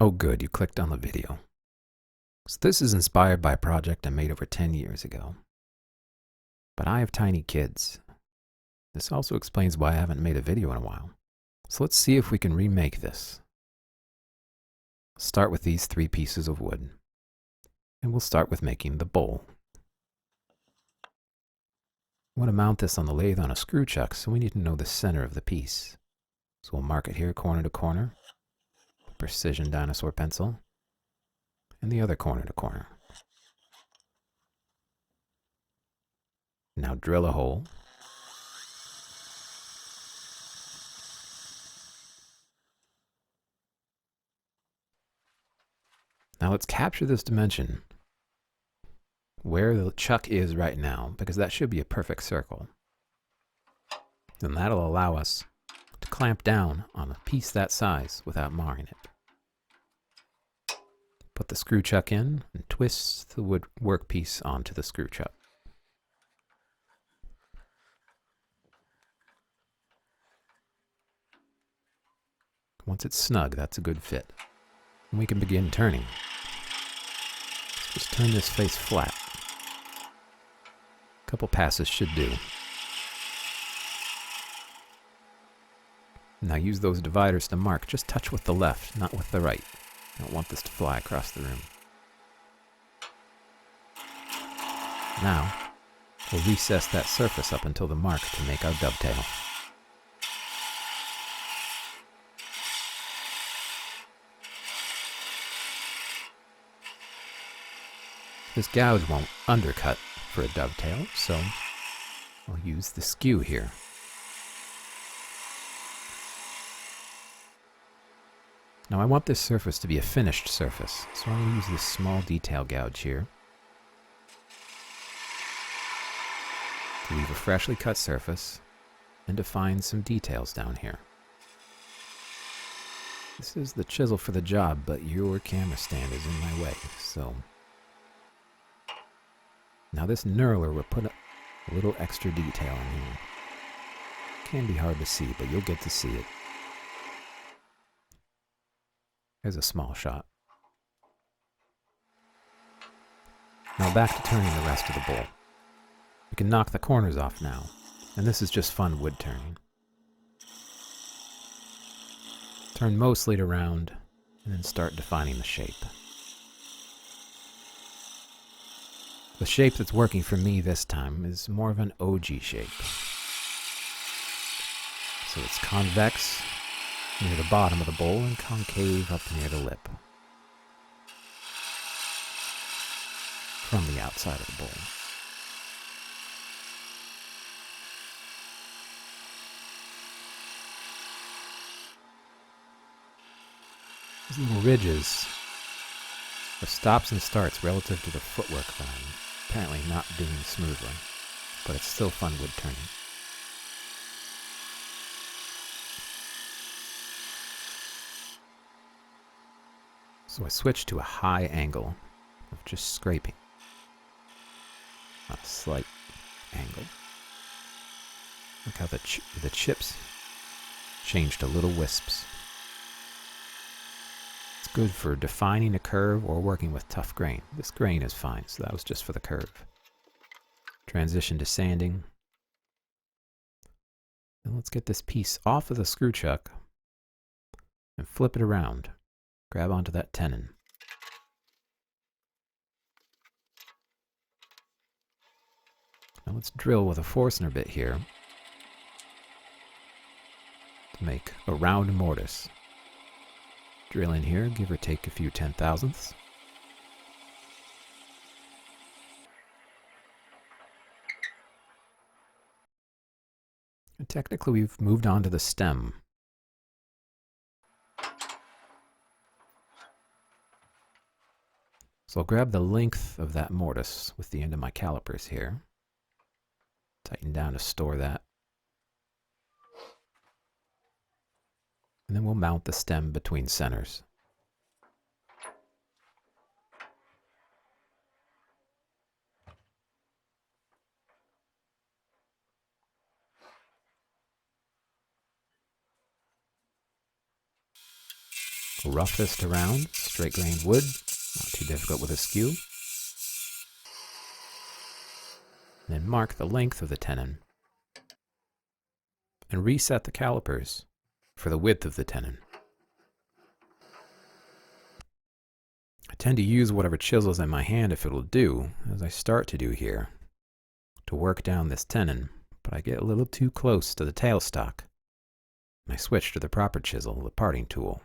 Oh good, you clicked on the video. So this is inspired by a project I made over 10 years ago. But I have tiny kids. This also explains why I haven't made a video in a while. So let's see if we can remake this. Start with these 3 pieces of wood. And we'll start with making the bowl. We want to mount this on the lathe on a screw chuck, so we need to know the center of the piece. So we'll mark it here corner to corner. Precision dinosaur pencil. And the other corner to corner. Now drill a hole. Now let's capture this dimension where the chuck is right now, because that should be a perfect circle. Then that'll allow us to clamp down on a piece that size without marring it. Put the screw chuck in and twist the wood workpiece onto the screw chuck. Once it's snug, that's a good fit. And we can begin turning. Just turn this face flat. A couple passes should do. Now use those dividers to mark. Just touch with the left, not with the right. I don't want this to fly across the room. Now, we'll recess that surface up until the mark to make our dovetail. This gouge won't undercut for a dovetail, so I'll use the skew here. Now I want this surface to be a finished surface, so I'm going to use this small detail gouge here to leave a freshly cut surface and define some details down here. This is the chisel for the job, but your camera stand is in my way, so... Now this knurler will put a little extra detail in here. Can be hard to see, but you'll get to see it. Here's a small shot. Now back to turning the rest of the bowl. We can knock the corners off now, and this is just fun wood turning. Turn mostly to round, and then start defining the shape. The shape that's working for me this time is more of an OG shape. So it's convex near the bottom of the bowl and concave up near the lip. From the outside of the bowl. These little ridges are stops and starts relative to the footwork that I'm apparently not doing smoothly, but it's still fun wood turning. So I switched to a high angle of just scraping. Not a slight angle. Look how the chips changed to little wisps. It's good for defining a curve or working with tough grain. This grain is fine, so that was just for the curve. Transition to sanding. And let's get this piece off of the screw chuck and flip it around. Grab onto that tenon. Now let's drill with a Forstner bit here to make a round mortise. Drill in here, give or take a few 10,000ths. And technically we've moved on to the stem. So I'll grab the length of that mortise with the end of my calipers here. Tighten down to store that. And then we'll mount the stem between centers. Rough this around, straight grained wood, not too difficult with a skew. Then mark the length of the tenon and reset the calipers for the width of the tenon. I tend to use whatever chisels in my hand if it'll do, as I start to do here, to work down this tenon, but I get a little too close to the tailstock, and I switch to the proper chisel, the parting tool.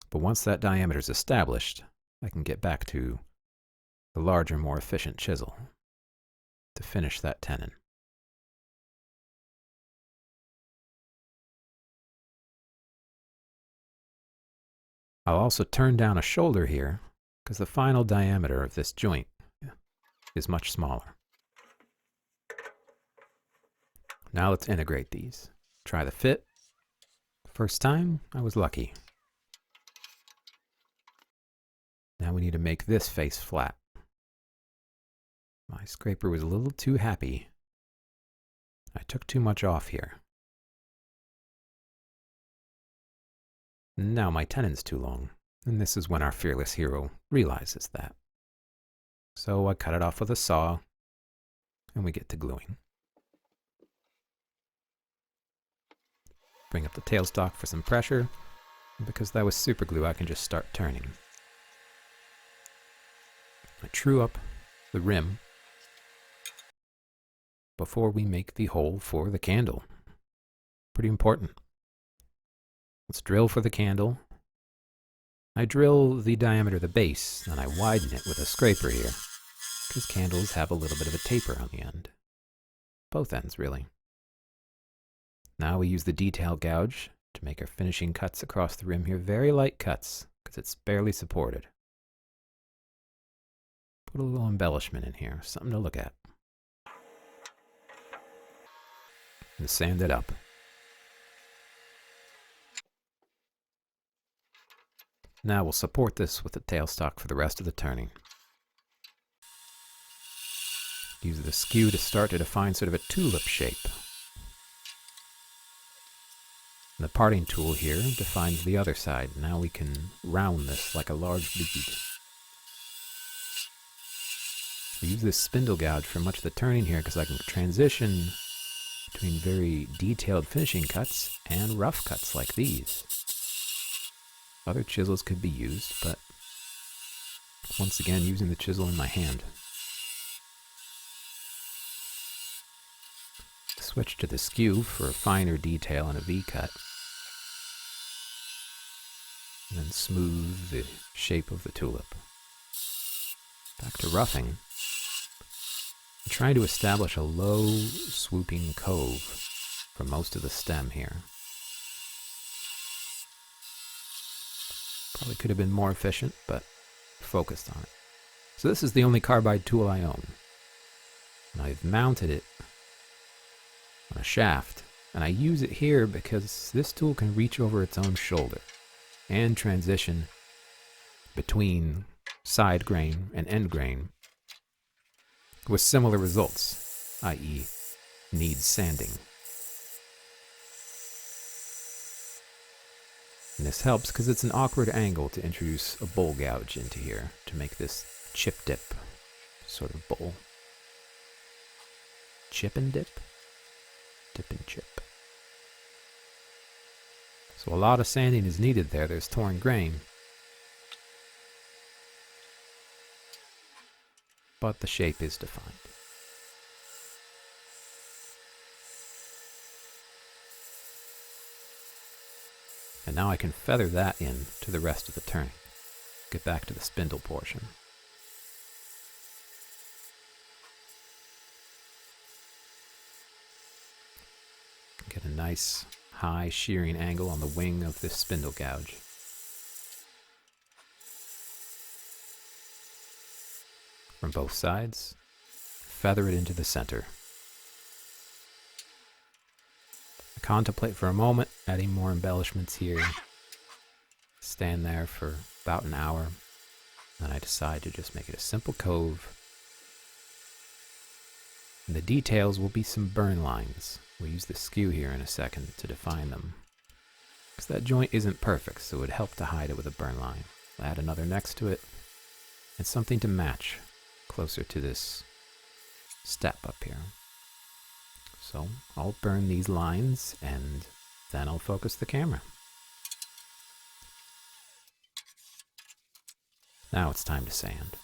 But once that diameter is established, I can get back to the larger, more efficient chisel to finish that tenon. I'll also turn down a shoulder here because the final diameter of this joint is much smaller. Now let's integrate these. Try the fit. First time, I was lucky. Now we need to make this face flat. My scraper was a little too happy. I took too much off here. Now my tenon's too long, and this is when our fearless hero realizes that. So I cut it off with a saw, and we get to gluing. Bring up the tailstock for some pressure, and because that was super glue, I can just start turning. I true up the rim before we make the hole for the candle. Pretty important. Let's drill for the candle. I drill the diameter of the base, and I widen it with a scraper here, because candles have a little bit of a taper on the end. Both ends, really. Now we use the detail gouge to make our finishing cuts across the rim here. Very light cuts, because it's barely supported. Put a little embellishment in here, something to look at. And sand it up. Now we'll support this with the tailstock for the rest of the turning. Use the skew to start to define sort of a tulip shape. And the parting tool here defines the other side. Now we can round this like a large bead. We use this spindle gouge for much of the turning here because I can transition between very detailed finishing cuts and rough cuts like these. Other chisels could be used, but once again using the chisel in my hand. Switch to the skew for a finer detail and a V-cut. And then smooth the shape of the tulip. Back to roughing. I'm trying to establish a low, swooping cove for most of the stem here. Probably could have been more efficient, but focused on it. So this is the only carbide tool I own. And I've mounted it on a shaft, and I use it here because this tool can reach over its own shoulder and transition between side grain and end grain with similar results, i.e. needs sanding. And this helps because it's an awkward angle to introduce a bowl gouge into here to make this chip dip sort of bowl. Chip and dip? Dip and chip. So a lot of sanding is needed there. There's torn grain. But the shape is defined. And now I can feather that in to the rest of the turning. Get back to the spindle portion. Get a nice high shearing angle on the wing of this spindle gouge. From both sides, feather it into the center. I contemplate for a moment adding more embellishments here. Stand there for about an hour. Then I decide to just make it a simple cove. And the details will be some burn lines We'll use the skew here in a second to define them. Because that joint isn't perfect, so it would help to hide it with a burn line. I'll add another next to it, and something to match closer to this step up here. So I'll burn these lines, and then I'll focus the camera. Now it's time to sand.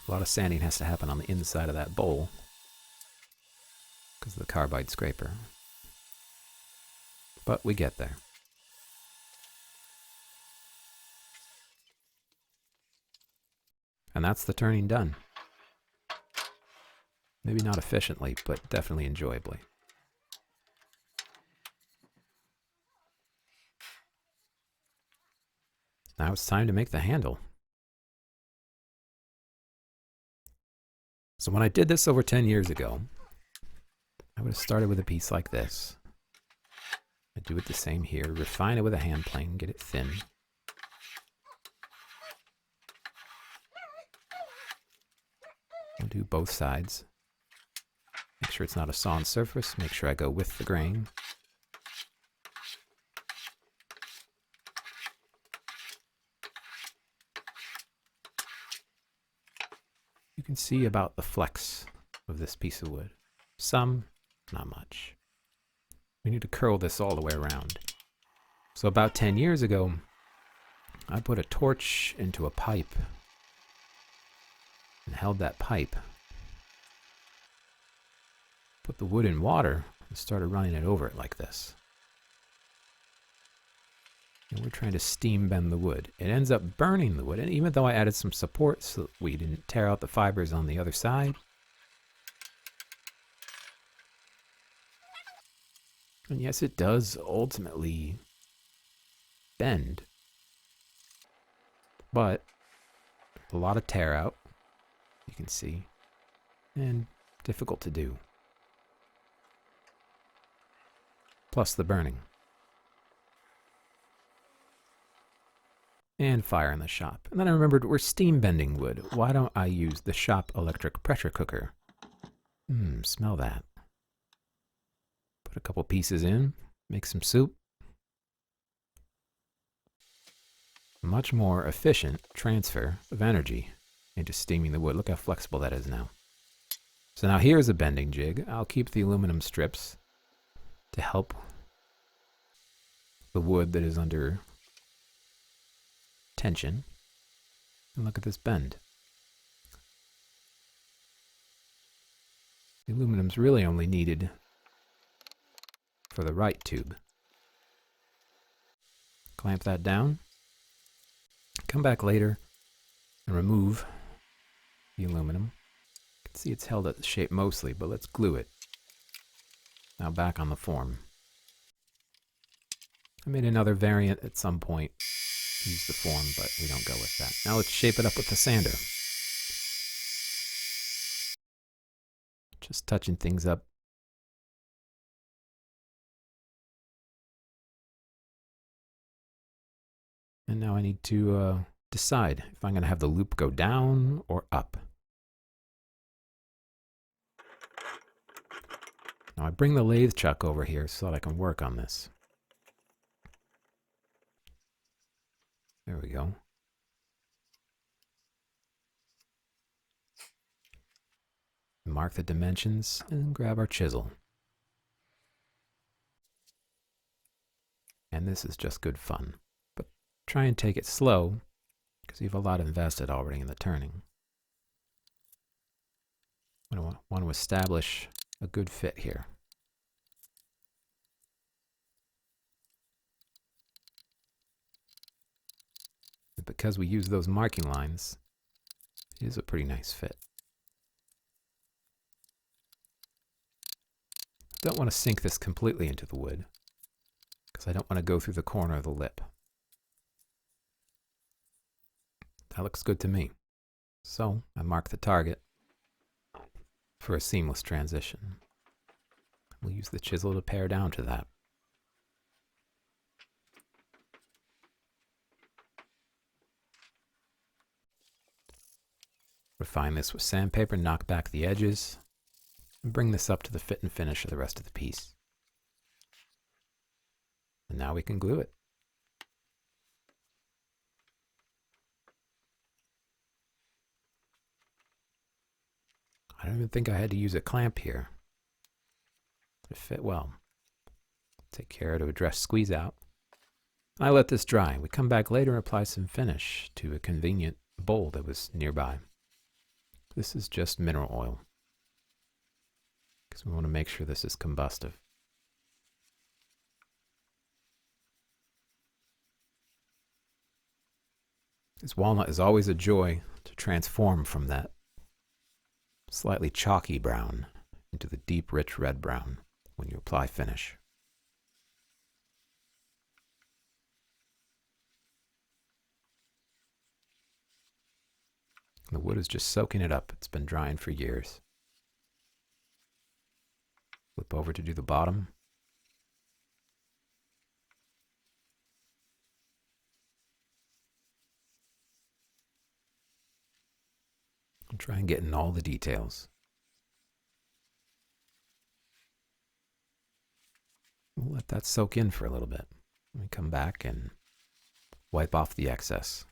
A lot of sanding has to happen on the inside of that bowl because of the carbide scraper. But we get there. And that's the turning done. Maybe not efficiently, but definitely enjoyably. Now it's time to make the handle. So when I did this over 10 years ago, I would have started with a piece like this. I'd do it the same here, refine it with a hand plane, get it thin. I'll do both sides. Make sure it's not a sawn surface, make sure I go with the grain. You can see about the flex of this piece of wood. Some, not much. We need to curl this all the way around. So about 10 years ago, I put a torch into a pipe and held that pipe. Put the wood in water and started running it over it like this. And we're trying to steam bend the wood. It ends up burning the wood, and even though I added some support so that we didn't tear out the fibers on the other side, and yes, it does ultimately bend, but a lot of tear out, you can see, and difficult to do. Plus the burning. And fire in the shop. And then I remembered we're steam bending wood. Why don't I use the shop electric pressure cooker? Smell that. Put a couple pieces in, make some soup. Much more efficient transfer of energy into steaming the wood. Look how flexible that is now. So now here's a bending jig. I'll keep the aluminum strips to help the wood that is under tension. And look at this bend. The aluminum's really only needed for the right tube. Clamp that down. Come back later and remove the aluminum. You can see it's held at the shape mostly, but let's glue it. Now back on the form. I made another variant at some point. Use the form, but we don't go with that. Now let's shape it up with the sander. Just touching things up. And now I need to decide if I'm going to have the loop go down or up. Now I bring the lathe chuck over here so that I can work on this. There we go. Mark the dimensions and grab our chisel. And this is just good fun. But try and take it slow because you have a lot invested already in the turning. I want to establish a good fit here. And because we use those marking lines, it is a pretty nice fit. Don't want to sink this completely into the wood because I don't want to go through the corner of the lip. That looks good to me. So I mark the target for a seamless transition. We'll use the chisel to pare down to that. Refine this with sandpaper, knock back the edges, and bring this up to the fit and finish of the rest of the piece. And now we can glue it. I don't even think I had to use a clamp here. It fit well. Take care to address squeeze out. I let this dry. We come back later and apply some finish to a convenient bowl that was nearby. This is just mineral oil, because we want to make sure this is combustive. This walnut is always a joy to transform from that slightly chalky brown into the deep, rich red brown when you apply finish. The wood is just soaking it up. It's been drying for years. Flip over to do the bottom. I'll try and get in all the details. We'll let that soak in for a little bit. Let me come back and wipe off the excess.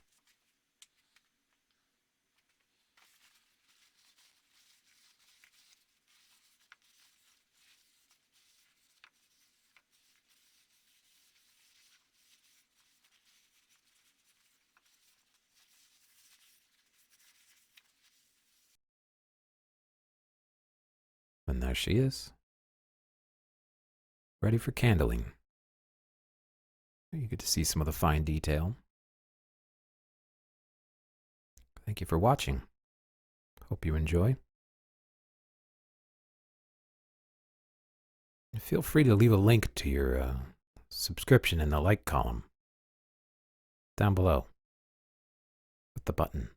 And there she is, ready for candling. You get to see some of the fine detail. Thank you for watching. Hope you enjoy. Feel free to leave a link to your subscription in the like column down below with the button.